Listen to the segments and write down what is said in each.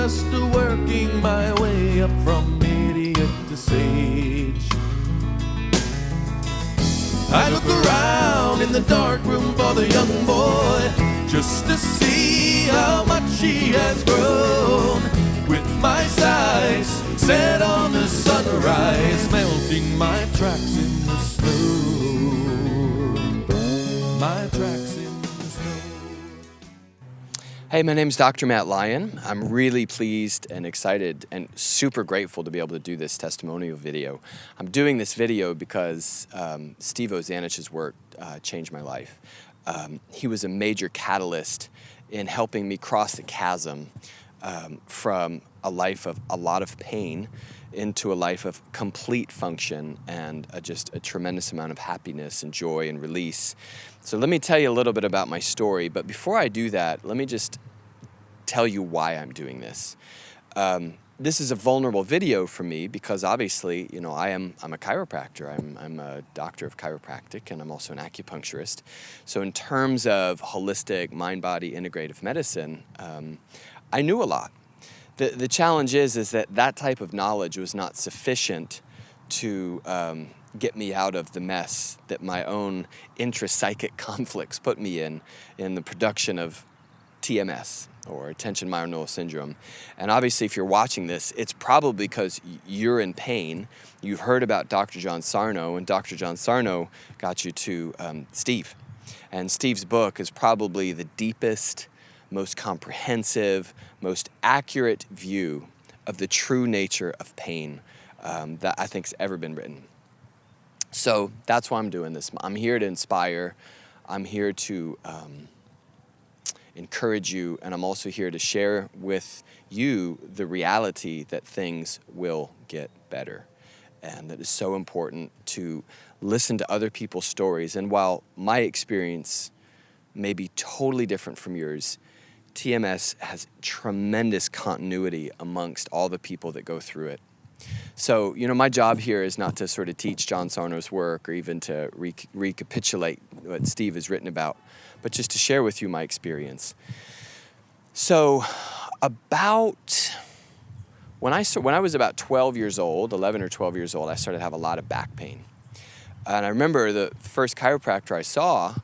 just working my way up from idiot to sage. I look around in the dark room for the young boy, just to see how much he has grown. With my sights set on the sunrise, melting my tracks in the snow. My tracks in the snow. Hey, my name's Dr. Matt Lyon. I'm really pleased and excited and super grateful to be able to do this testimonial video. I'm doing this video because Steve Ozanich's work changed my life. He was a major catalyst in helping me cross the chasm from a life of a lot of pain into a life of complete function and just a tremendous amount of happiness and joy and release. So let me tell you a little bit about my story, but before I do that, let me just tell you why I'm doing this. This is a vulnerable video for me because obviously, you know, I'm a chiropractor. I'm a doctor of chiropractic, and I'm also an acupuncturist. So in terms of holistic mind-body integrative medicine, I knew a lot. The challenge is that type of knowledge was not sufficient to get me out of the mess that my own intrapsychic conflicts put me in the production of TMS, or attention myoneural syndrome. And obviously, if you're watching this, it's probably because you're in pain. You've heard about Dr. John Sarno, and Dr. John Sarno got you to Steve. And Steve's book is probably the deepest, most comprehensive, most accurate view of the true nature of pain that I think's ever been written. So that's why I'm doing this. I'm here to inspire. I'm here to encourage you, and I'm also here to share with you the reality that things will get better. And that is so important to listen to other people's stories. And while my experience may be totally different from yours, TMS has tremendous continuity amongst all the people that go through it. So, you know, my job here is not to sort of teach John Sarno's work or even to recapitulate what Steve has written about, but just to share with you my experience. So, when I was about 12 years old, 11 or 12 years old, I started to have a lot of back pain. And I remember the first chiropractor I saw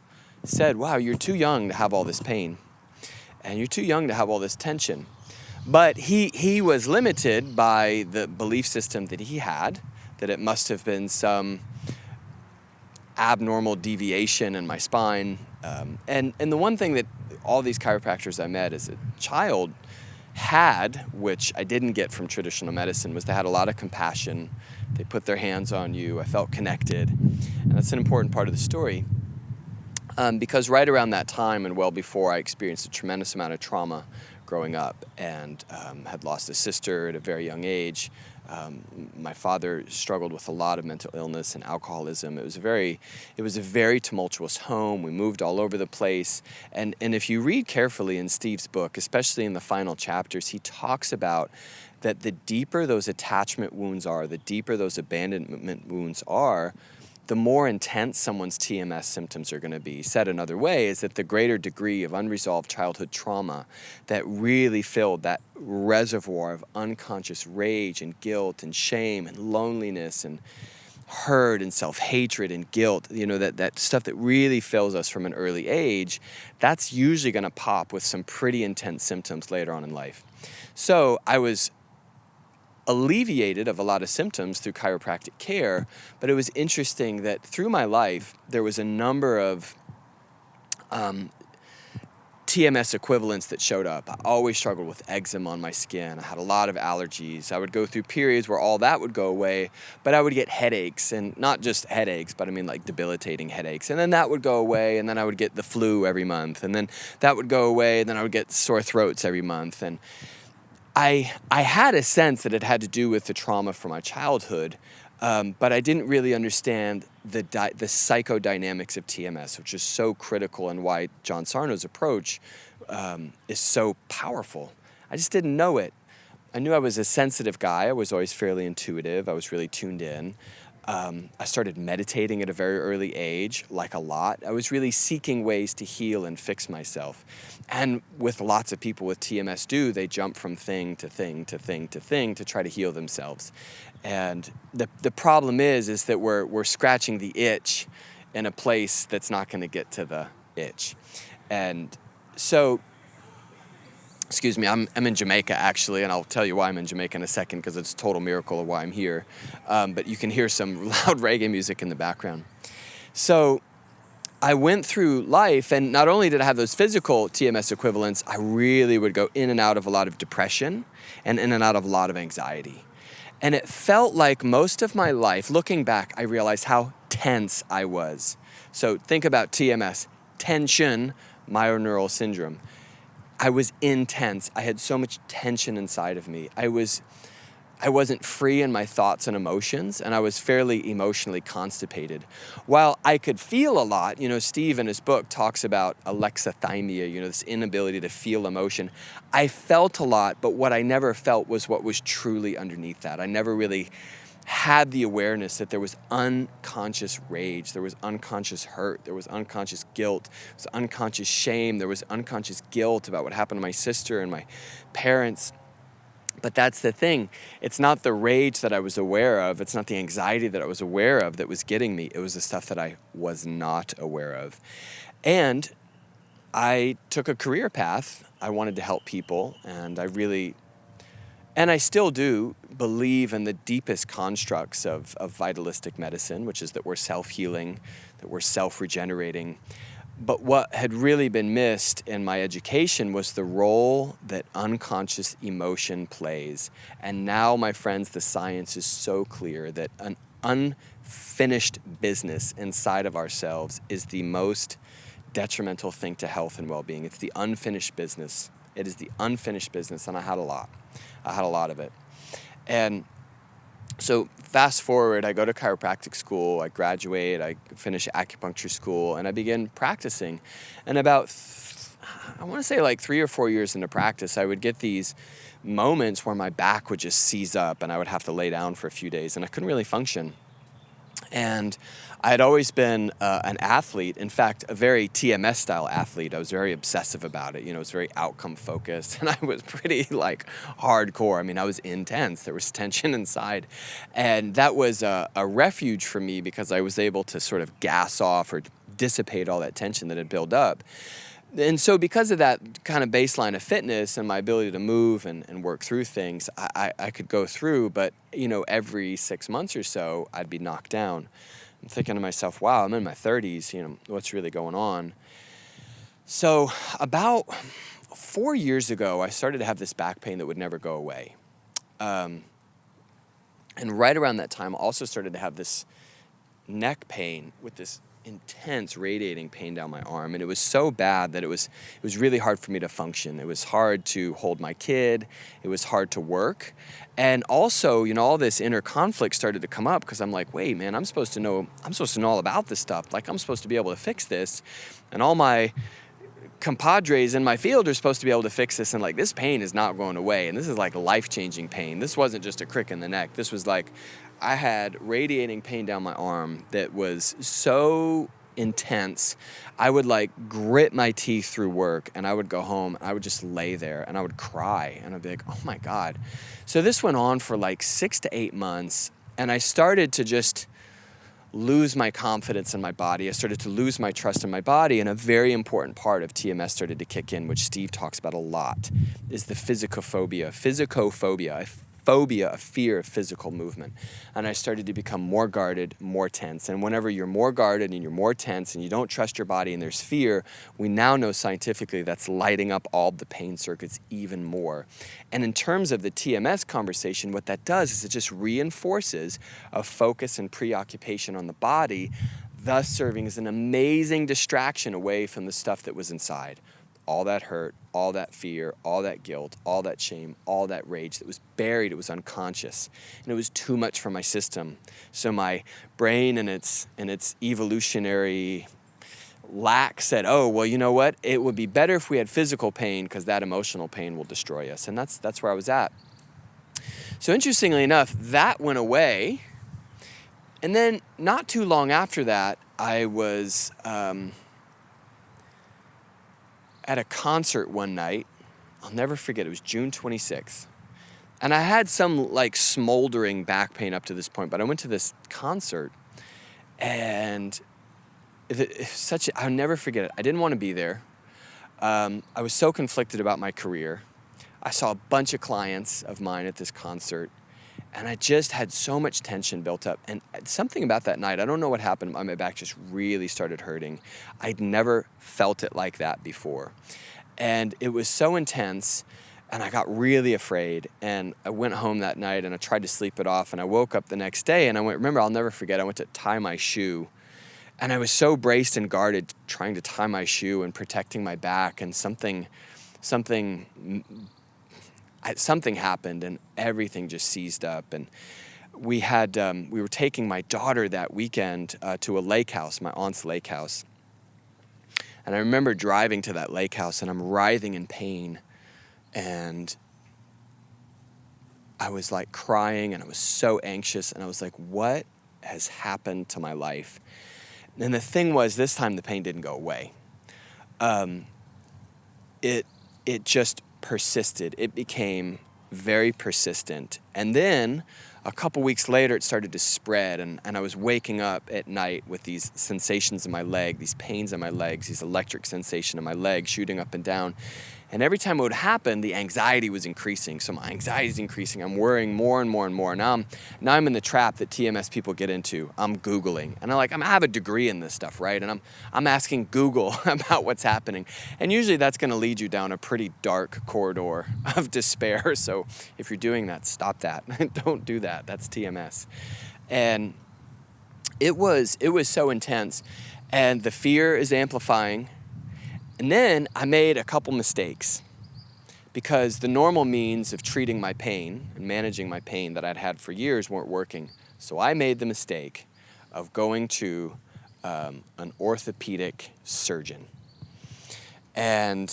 said, "Wow, you're too young to have all this pain. And you're too young to have all this tension." But he was limited by the belief system that he had, that it must have been some abnormal deviation in my spine. And the one thing that all these chiropractors I met as a child had, which I didn't get from traditional medicine, was they had a lot of compassion. They put their hands on you. I felt connected. And that's an important part of the story. Because right around that time and well before, I experienced a tremendous amount of trauma growing up and had lost a sister at a very young age. My father struggled with a lot of mental illness and alcoholism. It was a very tumultuous home. We moved all over the place. And if you read carefully in Steve's book, especially in the final chapters, he talks about that the deeper those attachment wounds are, the deeper those abandonment wounds are, the more intense someone's TMS symptoms are going to be. Said another way is that the greater degree of unresolved childhood trauma that really filled that reservoir of unconscious rage and guilt and shame and loneliness and hurt and self-hatred and guilt, you know, that stuff that really fills us from an early age, that's usually going to pop with some pretty intense symptoms later on in life. So I was alleviated of a lot of symptoms through chiropractic care, but it was interesting that through my life, there was a number of TMS equivalents that showed up. I always struggled with eczema on my skin. I had a lot of allergies. I would go through periods where all that would go away, but I would get headaches, and not just headaches, but I mean like debilitating headaches. And then that would go away, and then I would get the flu every month, and then that would go away, and then I would get sore throats every month. And I had a sense that it had to do with the trauma from my childhood, but I didn't really understand the psychodynamics of TMS, which is so critical and why John Sarno's approach is so powerful. I just didn't know it. I knew I was a sensitive guy. I was always fairly intuitive. I was really tuned in. I started meditating at a very early age, like a lot. I was really seeking ways to heal and fix myself. And with lots of people with TMS do, they jump from thing to thing to thing to thing to try to heal themselves. And the problem is that we're scratching the itch in a place that's not going to get to the itch. And so, excuse me, I'm in Jamaica actually, and I'll tell you why I'm in Jamaica in a second because it's a total miracle of why I'm here. But you can hear some loud reggae music in the background. So I went through life, and not only did I have those physical TMS equivalents, I really would go in and out of a lot of depression and in and out of a lot of anxiety. And it felt like most of my life, looking back, I realized how tense I was. So think about TMS, tension, myoneural syndrome. I was intense. I had so much tension inside of me. I wasn't free in my thoughts and emotions, and I was fairly emotionally constipated. While I could feel a lot, Steve in his book talks about alexithymia, this inability to feel emotion. I felt a lot, but what I never felt was what was truly underneath that. I never really had the awareness that there was unconscious rage, there was unconscious hurt, there was unconscious guilt, there was unconscious shame, there was unconscious guilt about what happened to my sister and my parents. But that's the thing. It's not the rage that I was aware of. It's not the anxiety that I was aware of that was getting me. It was the stuff that I was not aware of. And I took a career path. I wanted to help people, and I still do believe in the deepest constructs of vitalistic medicine, which is that we're self-healing, that we're self-regenerating. But what had really been missed in my education was the role that unconscious emotion plays. And now, my friends, the science is so clear that an unfinished business inside of ourselves is the most detrimental thing to health and well-being. It's the unfinished business. It is the unfinished business, and I had a lot of it. And so fast forward, I go to chiropractic school, I graduate, I finish acupuncture school, and I begin practicing. And about, I want to say like 3 or 4 years into practice, I would get these moments where my back would just seize up and I would have to lay down for a few days, and I couldn't really function. And I had always been an athlete, in fact, a very TMS style athlete. I was very obsessive about it. It was very outcome focused, and I was pretty hardcore. I mean, I was intense. There was tension inside, and that was a refuge for me because I was able to sort of gas off or dissipate all that tension that had built up. And so because of that kind of baseline of fitness and my ability to move and work through things, I could go through, but every 6 months or so, I'd be knocked down. I'm thinking to myself, wow, I'm in my 30s, what's really going on? So about 4 years ago, I started to have this back pain that would never go away. And right around that time, I also started to have this neck pain with this intense radiating pain down my arm, and it was so bad that it was really hard for me to function. It was hard to hold my kid. It was hard to work. And also, all this inner conflict started to come up because I'm like, wait, man, I'm supposed to know all about this stuff. Like, I'm supposed to be able to fix this, and all my compadres in my field are supposed to be able to fix this, and this pain is not going away, and this is life-changing pain. This wasn't just a crick in the neck. This was I had radiating pain down my arm that was so intense. I would grit my teeth through work, and I would go home and I would just lay there and I would cry and I'd be like, oh my God. So this went on for 6 to 8 months, and I started to just lose my confidence in my body. I started to lose my trust in my body, and a very important part of TMS started to kick in, which Steve talks about a lot, is the physicophobia, a fear of physical movement. And I started to become more guarded, more tense. And whenever you're more guarded and you're more tense and you don't trust your body and there's fear, we now know scientifically that's lighting up all the pain circuits even more. And in terms of the TMS conversation, what that does is it just reinforces a focus and preoccupation on the body, thus serving as an amazing distraction away from the stuff that was inside. All that hurt, all that fear, all that guilt, all that shame, all that rage that was buried, it was unconscious. And it was too much for my system. So my brain and its evolutionary lack said, oh, well, you know what? It would be better if we had physical pain because that emotional pain will destroy us. And that's where I was at. So interestingly enough, that went away. And then not too long after that, I was at a concert one night. I'll never forget, it was June 26th. And I had some like smoldering back pain up to this point, but I went to this concert and I'll never forget it. I didn't want to be there. I was so conflicted about my career. I saw a bunch of clients of mine at this concert, and I just had so much tension built up. And something about that night, I don't know what happened, my back just really started hurting. I'd never felt it like that before. And it was so intense, and I got really afraid. And I went home that night, and I tried to sleep it off, and I woke up the next day, and I'll never forget, I went to tie my shoe. And I was so braced and guarded trying to tie my shoe and protecting my back, and something happened and everything just seized up. And we were taking my daughter that weekend to a lake house, my aunt's lake house. And I remember driving to that lake house, and I'm writhing in pain, and I was like crying, and I was so anxious, and I was like, what has happened to my life? And the thing was, this time the pain didn't go away. It just persisted. It became very persistent. And then a couple weeks later, it started to spread, and I was waking up at night with these sensations in my leg, these pains in my legs, these electric sensation in my leg shooting up and down. And every time it would happen, the anxiety was increasing. So my anxiety is increasing. I'm worrying more and more and more. Now I'm in the trap that TMS people get into. I'm Googling. And I have a degree in this stuff, right? And I'm asking Google about what's happening. And usually that's going to lead you down a pretty dark corridor of despair. So if you're doing that, stop that. Don't do that. That's TMS. And it was so intense. And the fear is amplifying. And then I made a couple mistakes because the normal means of treating my pain and managing my pain that I'd had for years weren't working. So I made the mistake of going to an orthopedic surgeon. And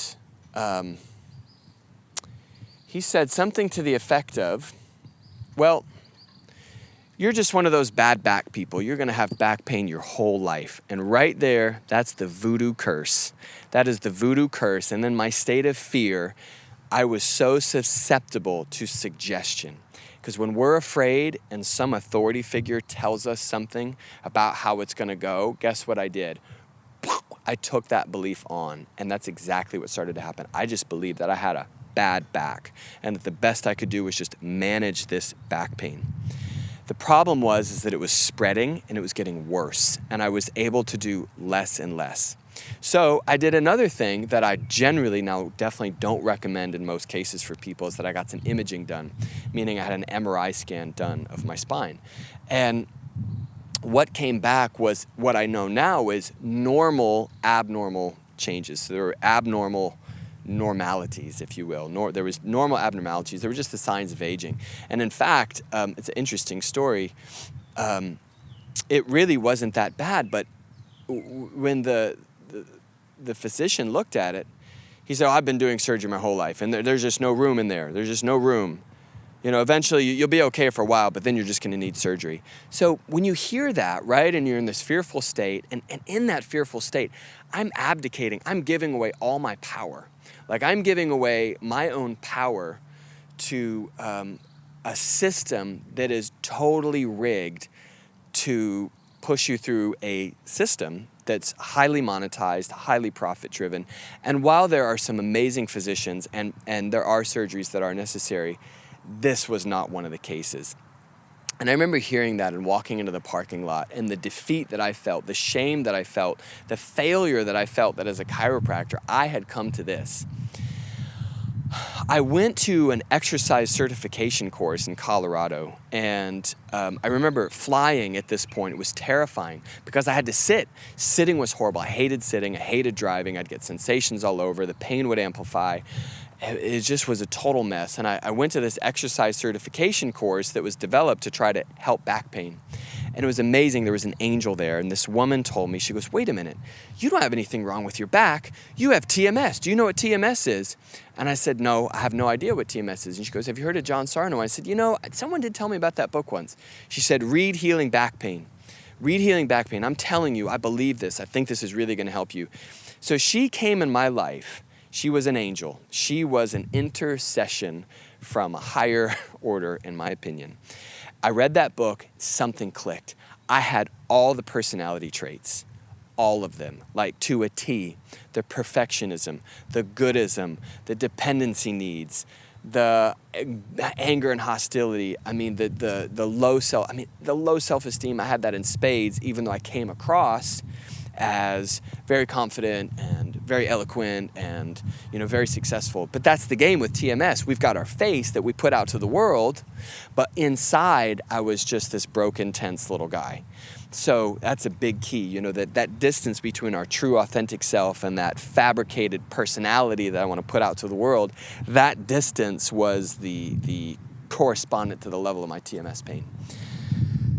he said something to the effect of, well, you're just one of those bad back people. You're going to have back pain your whole life. And right there, that's the voodoo curse. That is the voodoo curse. And then my state of fear, I was so susceptible to suggestion. Because when we're afraid and some authority figure tells us something about how it's going to go, guess what I did? I took that belief on. And that's exactly what started to happen. I just believed that I had a bad back and that the best I could do was just manage this back pain. The problem was that it was spreading and it was getting worse, and I was able to do less and less. So I did another thing that I generally now definitely don't recommend in most cases for people, is that I got some imaging done, meaning I had an MRI scan done of my spine. And what came back was what I know now is normal abnormal changes. So there were abnormal normalities, if you will. There was normal abnormalities. There were just the signs of aging. And in fact, it's an interesting story. It really wasn't that bad, but when the physician looked at it, he said, I've been doing surgery my whole life, and there's just no room in there. There's just no room. You know, eventually you'll be okay for a while, but then you're just going to need surgery. So when you hear that, right, and you're in this fearful state, and in that fearful state, I'm abdicating. I'm giving away all my power. Like, I'm giving away my own power to a system that is totally rigged to push you through a system that's highly monetized, highly profit-driven. And while there are some amazing physicians and there are surgeries that are necessary, this was not one of the cases. And I remember hearing that and walking into the parking lot, and the defeat that I felt, the shame that I felt, the failure that I felt that as a chiropractor, I had come to this. I went to an exercise certification course in Colorado, and I remember flying at this point. It was terrifying because I had to sit. Sitting was horrible. I hated sitting. I hated driving. I'd get sensations all over. The pain would amplify. It just was a total mess. And I went to this exercise certification course that was developed to try to help back pain. And it was amazing. There was an angel there, and this woman told me, she goes, wait a minute, you don't have anything wrong with your back. You have TMS. Do you know what TMS is? And I said, no, I have no idea what TMS is. And she goes, have you heard of John Sarno? I said, someone did tell me about that book once. She said, read Healing Back Pain. read Healing Back Pain. I'm telling you, I believe this. I think this is really going to help you. So she came in my life. She was an angel. She was an intercession from a higher order, in my opinion. I read that book, something clicked. I had all the personality traits, all of them, like to a T. The perfectionism, the goodism, the dependency needs, the anger and hostility. I mean, the low self-esteem. I had that in spades, even though I came across as very confident and very eloquent and, very successful. But that's the game with TMS. We've got our face that we put out to the world, but inside I was just this broken, tense little guy. So that's a big key, that distance between our true authentic self and that fabricated personality that I want to put out to the world, that distance was the correspondent to the level of my TMS pain.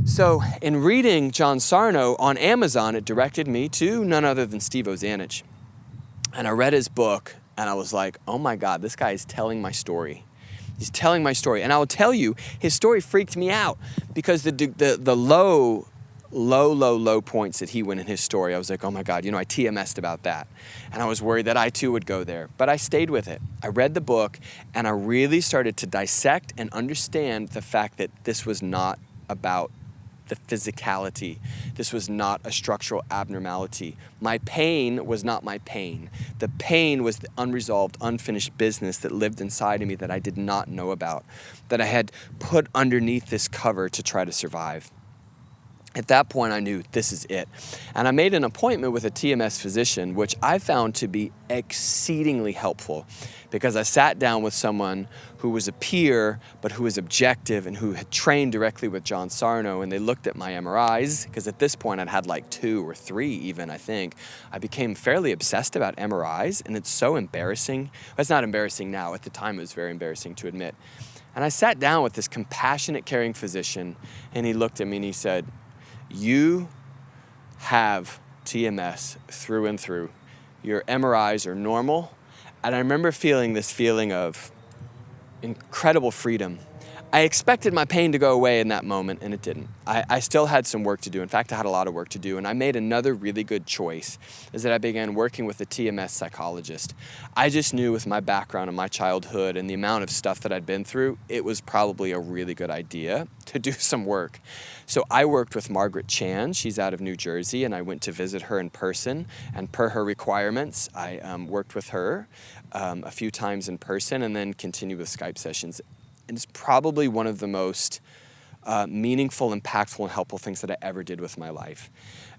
So in reading John Sarno on Amazon, it directed me to none other than Steve Ozanich. And I read his book and I was like, oh my God, this guy is telling my story. He's telling my story. And I will tell you, his story freaked me out because the low points that he went in his story, I was like, oh my God, I TMS'd about that. And I was worried that I too would go there. But I stayed with it. I read the book and I really started to dissect and understand the fact that this was not about the physicality. This was not a structural abnormality. My pain was not my pain. The pain was the unresolved, unfinished business that lived inside of me that I did not know about, that I had put underneath this cover to try to survive. At that point, I knew this is it. And I made an appointment with a TMS physician, which I found to be exceedingly helpful because I sat down with someone who was a peer, but who was objective and who had trained directly with John Sarno, and they looked at my MRIs, because at this point I'd had like 2 or 3 even, I think. I became fairly obsessed about MRIs, and it's so embarrassing. Well, it's not embarrassing now. At the time, it was very embarrassing to admit. And I sat down with this compassionate, caring physician, and he looked at me and he said, you have TMS through and through. Your MRIs are normal. And I remember feeling this feeling of incredible freedom. I expected my pain to go away in that moment, and it didn't. I still had some work to do. In fact, I had a lot of work to do, and I made another really good choice, is that I began working with a TMS psychologist. I just knew with my background and my childhood and the amount of stuff that I'd been through, it was probably a really good idea to do some work. So I worked with Margaret Chan. She's out of New Jersey, and I went to visit her in person, and per her requirements, I worked with her a few times in person and then continued with Skype sessions. And it's probably one of the most meaningful, impactful, and helpful things that I ever did with my life.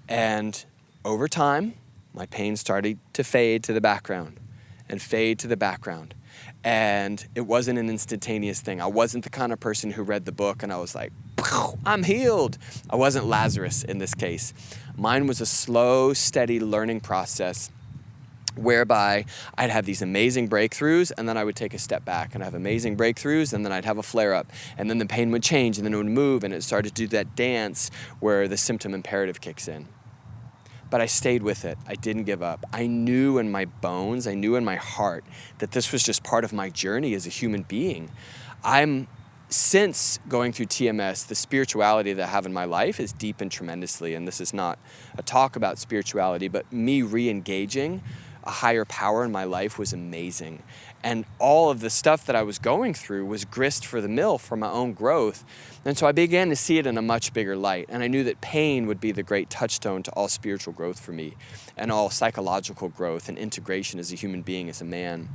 And over time, my pain started to fade to the background and fade to the background. And it wasn't an instantaneous thing. I wasn't the kind of person who read the book and I was like, I'm healed. I wasn't Lazarus in this case. Mine was a slow, steady learning process whereby I'd have these amazing breakthroughs and then I would take a step back and have amazing breakthroughs and then I'd have a flare-up and then the pain would change and then it would move and it started to do that dance where the symptom imperative kicks in. But I stayed with it. I didn't give up. I knew in my bones, I knew in my heart that this was just part of my journey as a human being. Since going through TMS, the spirituality that I have in my life has deepened tremendously, and this is not a talk about spirituality, but me re-engaging a higher power in my life was amazing. And all of the stuff that I was going through was grist for the mill for my own growth. And so I began to see it in a much bigger light. And I knew that pain would be the great touchstone to all spiritual growth for me and all psychological growth and integration as a human being, as a man.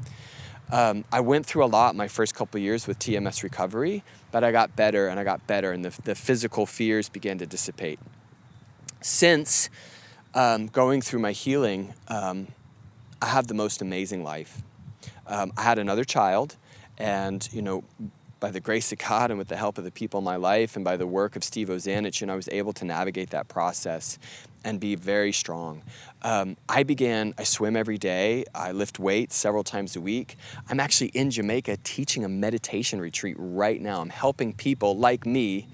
I went through a lot my first couple of years with TMS recovery, but I got better and I got better, and the physical fears began to dissipate. Since going through my healing, I have the most amazing life. I had another child, and by the grace of God and with the help of the people in my life and by the work of Steve Ozanich, I was able to navigate that process and be very strong. I swim every day. I lift weights several times a week. I'm actually in Jamaica teaching a meditation retreat right now. I'm helping people like me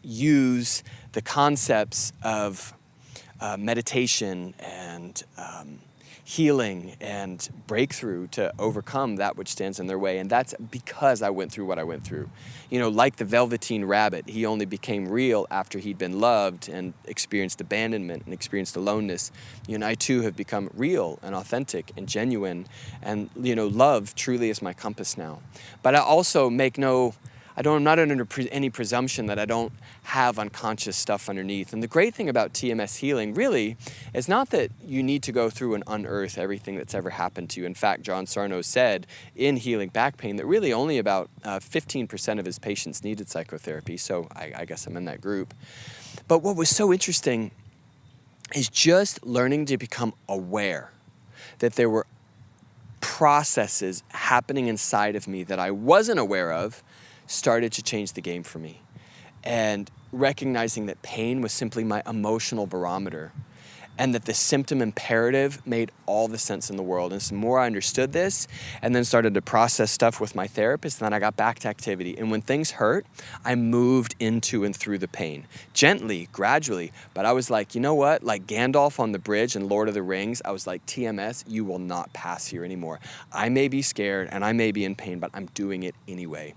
use the concepts of meditation and healing and breakthrough to overcome that which stands in their way. And that's because I went through what I went through. You know, like the Velveteen Rabbit, he only became real after he'd been loved and experienced abandonment and experienced aloneness. You and I too have become real and authentic and genuine, and, you know, love truly is my compass now. But I also I'm not under any presumption that I don't have unconscious stuff underneath. And the great thing about TMS healing really is not that you need to go through and unearth everything that's ever happened to you. In fact, John Sarno said in Healing Back Pain that really only about 15% of his patients needed psychotherapy. So I guess I'm in that group. But what was so interesting is just learning to become aware that there were processes happening inside of me that I wasn't aware of started to change the game for me. And recognizing that pain was simply my emotional barometer, and that the symptom imperative made all the sense in the world. And the more I understood this, and then started to process stuff with my therapist, and then I got back to activity. And when things hurt, I moved into and through the pain. Gently, gradually, but I was like, you know what? Like Gandalf on the bridge in Lord of the Rings, I was like, TMS, you will not pass here anymore. I may be scared and I may be in pain, but I'm doing it anyway.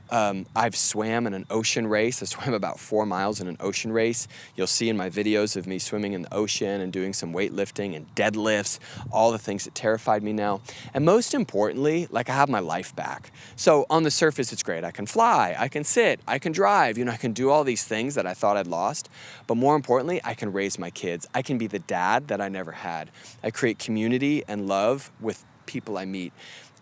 I've swam in an ocean race. I swam about 4 miles in an ocean race. You'll see in my videos of me swimming in the ocean and doing some weightlifting and deadlifts, all the things that terrified me now. And most importantly, like I have my life back. So on the surface, it's great. I can fly, I can sit, I can drive, I can do all these things that I thought I'd lost. But more importantly, I can raise my kids. I can be the dad that I never had. I create community and love with people I meet.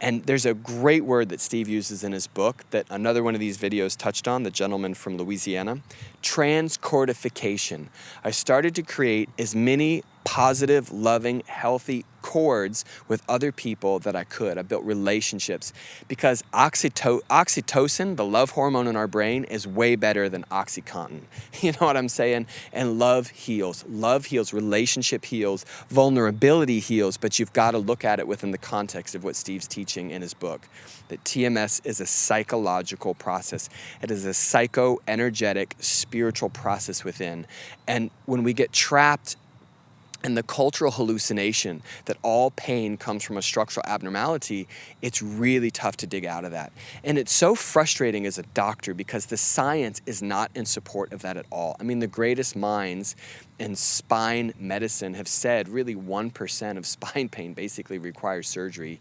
And there's a great word that Steve uses in his book that another one of these videos touched on, the gentleman from Louisiana, transcordification. I started to create as many positive, loving, healthy cords with other people that I could. I built relationships because oxytocin, the love hormone in our brain, is way better than OxyContin. You know what I'm saying? And love heals. Love heals. Relationship heals. Vulnerability heals. But you've got to look at it within the context of what Steve's teaching in his book. That TMS is a psychological process. It is a psycho-energetic, spiritual process within. And when we get trapped and the cultural hallucination that all pain comes from a structural abnormality, it's really tough to dig out of that. And it's so frustrating as a doctor because the science is not in support of that at all. I mean, the greatest minds in spine medicine have said really 1% of spine pain basically requires surgery.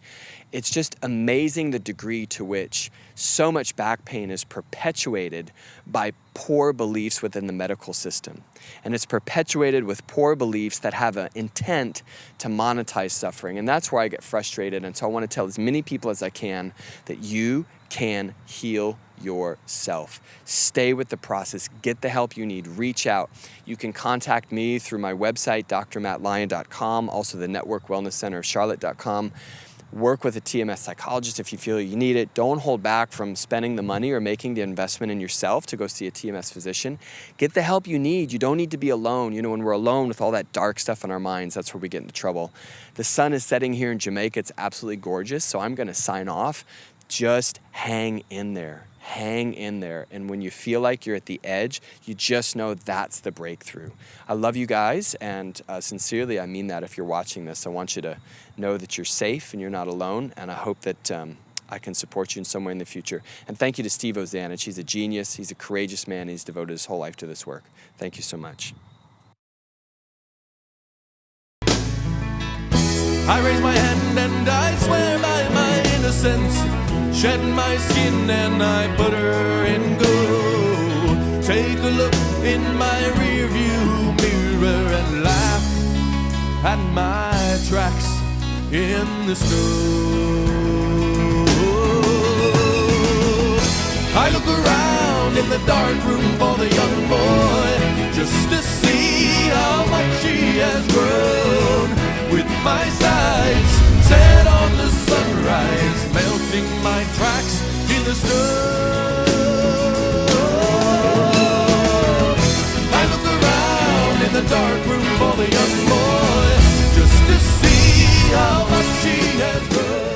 It's just amazing the degree to which so much back pain is perpetuated by poor beliefs within the medical system. And it's perpetuated with poor beliefs that have an intent to monetize suffering. And that's where I get frustrated. And so I want to tell as many people as I can that you can heal yourself. Stay with the process. Get the help you need. Reach out. You can contact me through my website, drmattlyon.com, also the Network Wellness Center of Charlotte.com. Work with a TMS psychologist if you feel you need it. Don't hold back from spending the money or making the investment in yourself to go see a TMS physician. Get the help you need. You don't need to be alone. When we're alone with all that dark stuff in our minds, that's where we get into trouble. The sun is setting here in Jamaica. It's absolutely gorgeous, so I'm going to sign off. Just hang in there. Hang in there. And when you feel like you're at the edge, you just know that's the breakthrough. I love you guys, and sincerely, I mean that. If you're watching this, I want you to know that you're safe and you're not alone, and I hope that I can support you in some way in the future. And thank you to Steve Ozanich. He's a genius. He's a courageous man. He's devoted his whole life to this work. Thank you so much. I raise my hand and I swear by my innocence. Shed my skin and I put her in go. Take a look in my rearview mirror and laugh at my tracks in the snow. I look around in the dark room for the young boy, just to see how much he has grown. With my sights set on the sunrise, melting my tracks in the snow. I look around in the dark room for the young boy, just to see how much he has grown.